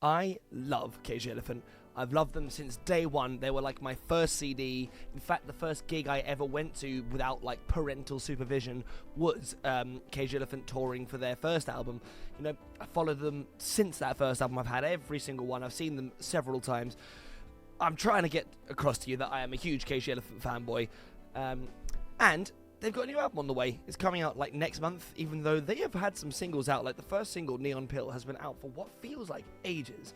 I love Cage the Elephant. I've loved them since day one. They were like my first CD. In fact, the first gig I ever went to without like parental supervision was Cage the Elephant touring for their first album. You know, I followed them since that first album. I've had every single one. I've seen them several times. I'm trying to get across to you that I am a huge Cage the Elephant fanboy. And they've got a new album on the way. It's coming out like next month, even though they have had some singles out. Like the first single, Neon Pill, has been out for what feels like ages.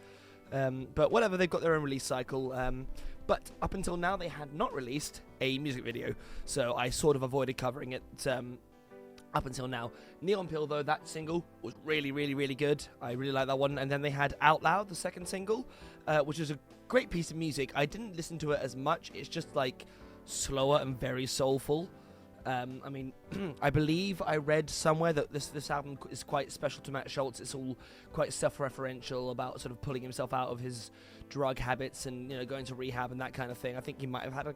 But whatever, they've got their own release cycle. But up until now, they had not released a music video. So I sort of avoided covering it up until now. Neon Pill, though, that single was really, really, really good. I really like that one. And then they had Out Loud, the second single, which is a great piece of music. I didn't listen to it as much. It's just like slower and very soulful. I mean, I believe I read somewhere that this album is quite special to Matt Schultz. It's all quite self-referential about sort of pulling himself out of his drug habits and, you know, going to rehab and that kind of thing. I think he might have had a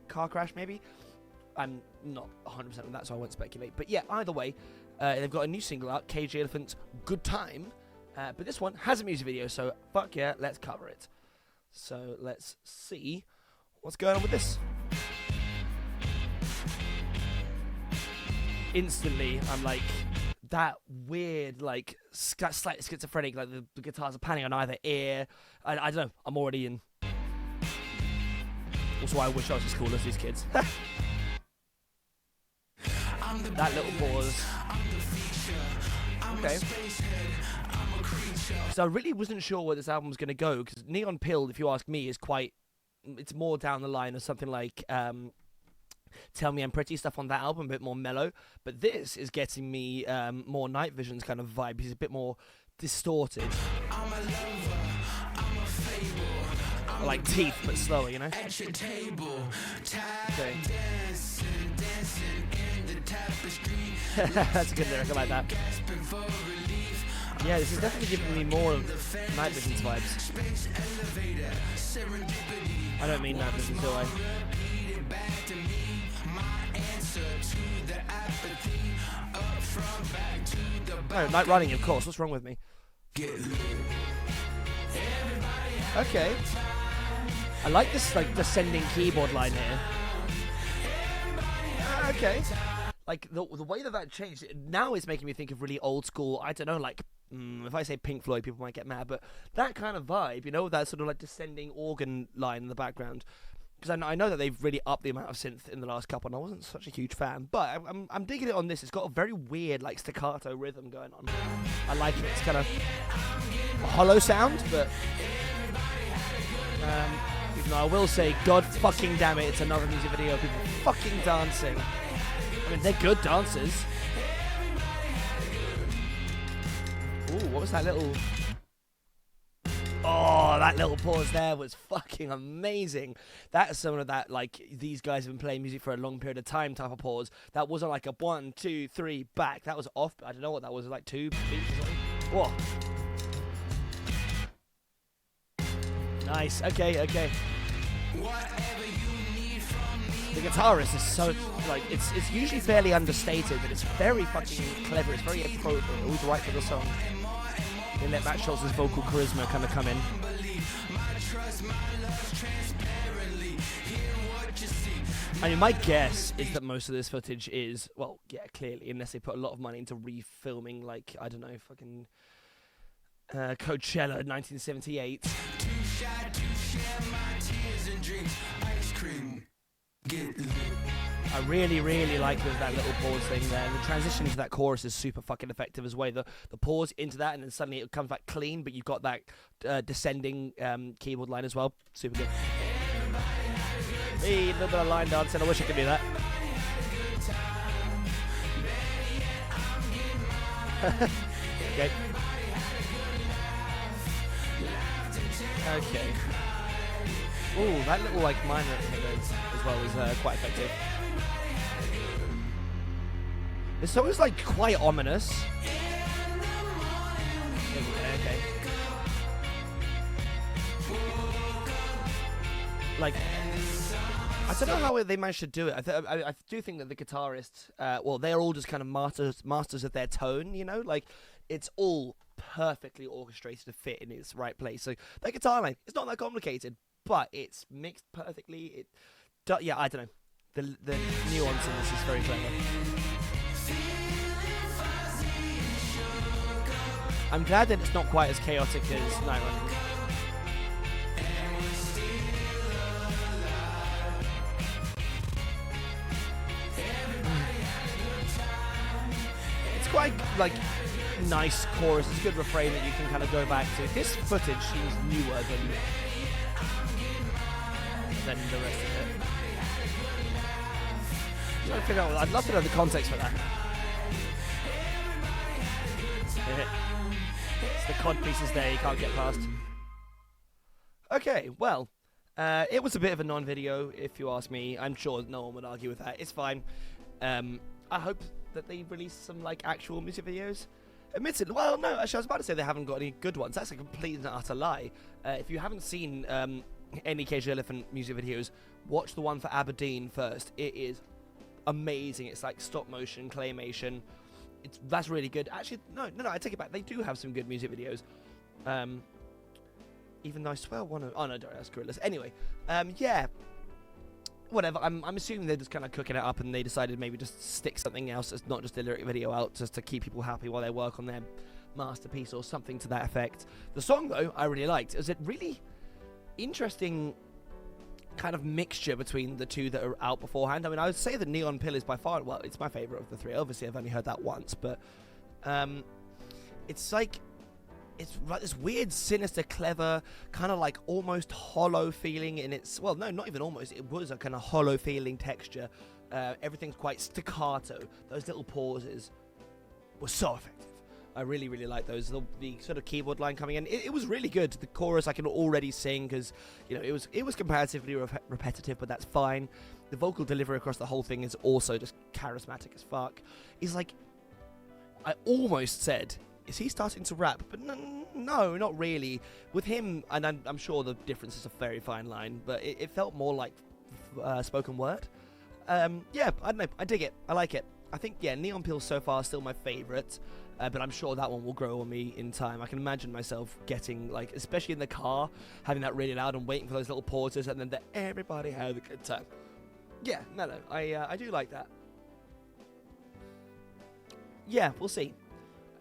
car crash maybe. I'm not 100% on that, so I won't speculate. But yeah, either way, they've got a new single out, Cage the Elephant's Good Time. But this one has a music video, so fuck yeah, let's cover it. So let's see what's going on with this. Instantly, I'm like, that weird, like, slightly schizophrenic, like the guitars are panning on either ear. I don't know, I'm already in. Also, I wish I was as cool as these kids. That little pause. Okay. So I really wasn't sure where this album was going to go, because Neon Pill, if you ask me, is quite, it's more down the line of something like, Tell Me I'm Pretty, stuff on that album, a bit more mellow. But this is getting me more Night Visions kind of vibe. He's a bit more distorted. I'm a lover, I'm a fable, like Teeth, but slower, you know? At your table, okay. That's a good lyric, I like that. Yeah, this is definitely giving me more of Night Visions vibes. I don't mean Night Visions, do I? No, Night Running, of course. What's wrong with me? Okay. I like this, like, descending keyboard line here. Okay. Like, the way that changed, now it's making me think of really old school, I don't know, like, if I say Pink Floyd, people might get mad, but that kind of vibe, you know, that sort of, like, descending organ line in the background. Because I know that they've really upped the amount of synth in the last couple, and I wasn't such a huge fan. But I'm digging it on this. It's got a very weird, like, staccato rhythm going on. I like it. It's kind of a hollow sound, but even though I will say, God fucking damn it, it's another music video of people fucking dancing. I mean, they're good dancers. Ooh, what was that little... Oh, that little pause there was fucking amazing. That's some of that, like, these guys have been playing music for a long period of time type of pause. That wasn't like a 1, 2, 3, back. That was off. I don't know what that was, like 2 beats or something. Whoa. Nice. Okay. The guitarist is so, like, it's usually fairly understated, but it's very fucking clever. It's very appropriate. Always right for the song. They let Matt Schultz's vocal charisma kind of come in. I mean, my guess is that most of this footage is, well, yeah, clearly, unless they put a lot of money into refilming, like, I don't know, fucking Coachella 1978. Too shy to share my tears and dreams. Ice cream. I really, really like that little pause thing there. The transition to that chorus is super fucking effective as well. The pause into that, and then suddenly it comes back clean, but you've got that descending keyboard line as well. Super good. Hey, a little bit of line dancing. I wish I could do that. Okay. Okay. Ooh, that little, like, minor as well is quite effective. This song is, like, quite ominous. Okay. Like, I don't know how they managed to do it. I do think that the guitarist, well, they're all just kind of masters of their tone, you know? Like, it's all perfectly orchestrated to fit in its right place. So that guitar line, it's not that complicated, but it's mixed perfectly. Yeah, I don't know. The nuance in this is very clever. I'm glad that it's not quite as chaotic as Night Running. It's quite like nice chorus. It's a good refrain that you can kind of go back to. This footage seems newer than the rest of it. I'd love to know the context for that. It's the cod pieces there you can't get past. Okay, well, it was a bit of a non-video, if you ask me. I'm sure no one would argue with that. It's fine. I hope that they release some like actual music videos. Admittedly, well, no, actually, I was about to say they haven't got any good ones. That's a complete and utter lie. If you haven't seen any Cage the Elephant music videos, watch the one for Aberdeen first. It is amazing. It's like stop motion claymation. That's really good. Actually, no, I take it back. They do have some good music videos. Even though I swear one of... Oh, no, don't, that's Gorillaz. Anyway, yeah. Whatever. I'm assuming they're just kind of cooking it up and they decided maybe just stick something else that's not just a lyric video out just to keep people happy while they work on their masterpiece or something to that effect. The song, though, I really liked. It was a really interesting kind of mixture between the two that are out beforehand. I mean, I would say that Neon Pill is by far, well, it's my favourite of the three. Obviously, I've only heard that once, but it's like this weird, sinister, clever, kind of like almost hollow feeling in its, well, no, not even almost, it was a kind of hollow feeling texture. Everything's quite staccato. Those little pauses were so effective. I really, really like those. The sort of keyboard line coming in, it was really good. The chorus I can already sing because, you know, it was comparatively repetitive, but that's fine. The vocal delivery across the whole thing is also just charismatic as fuck. It's like, I almost said, is he starting to rap? But no, not really. With him, and I'm sure the difference is a very fine line, but it felt more like spoken word. Yeah, I don't know. I dig it. I like it. I think, yeah, Neon Pill so far is still my favourite, but I'm sure that one will grow on me in time. I can imagine myself getting, like, especially in the car, having that really loud and waiting for those little pauses, and then everybody have a good time. Yeah, no, I do like that. Yeah, we'll see.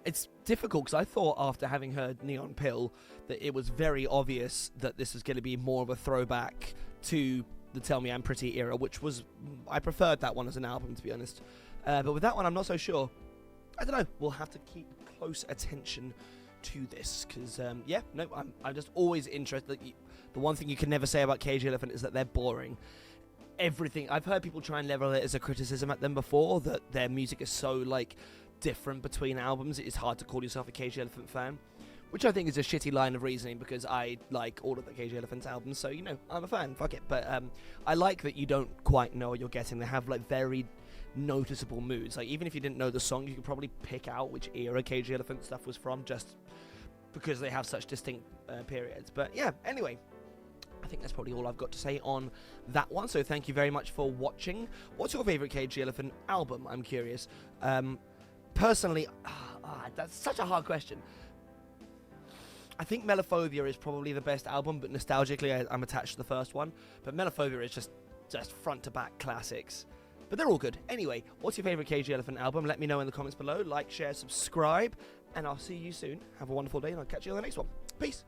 It's difficult because I thought after having heard Neon Pill that it was very obvious that this was going to be more of a throwback to the Tell Me I'm Pretty era, which was, I preferred that one as an album, to be honest. But with that one, I'm not so sure. I don't know. We'll have to keep close attention to this because, yeah, no, I'm just always interested. The one thing you can never say about Cage the Elephant is that they're boring. Everything, I've heard people try and level it as a criticism at them before, that their music is so, like, different between albums. It is hard to call yourself a Cage the Elephant fan, which I think is a shitty line of reasoning because I like all of the Cage the Elephant's albums, so, you know, I'm a fan, fuck it. But I like that you don't quite know what you're getting. They have, like, very noticeable moods. Like, even if you didn't know the song, you could probably pick out which era Cage the Elephant stuff was from, just because they have such distinct periods. But yeah, anyway, I think that's probably all I've got to say on that one, so thank you very much for watching. What's your favourite Cage the Elephant album? I'm curious. Personally, that's such a hard question. I think Melophobia is probably the best album, but nostalgically I'm attached to the first one. But Melophobia is just front to back classics. But they're all good. Anyway, what's your favourite Cage the Elephant album? Let me know in the comments below. Like, share, subscribe, and I'll see you soon. Have a wonderful day, and I'll catch you on the next one. Peace.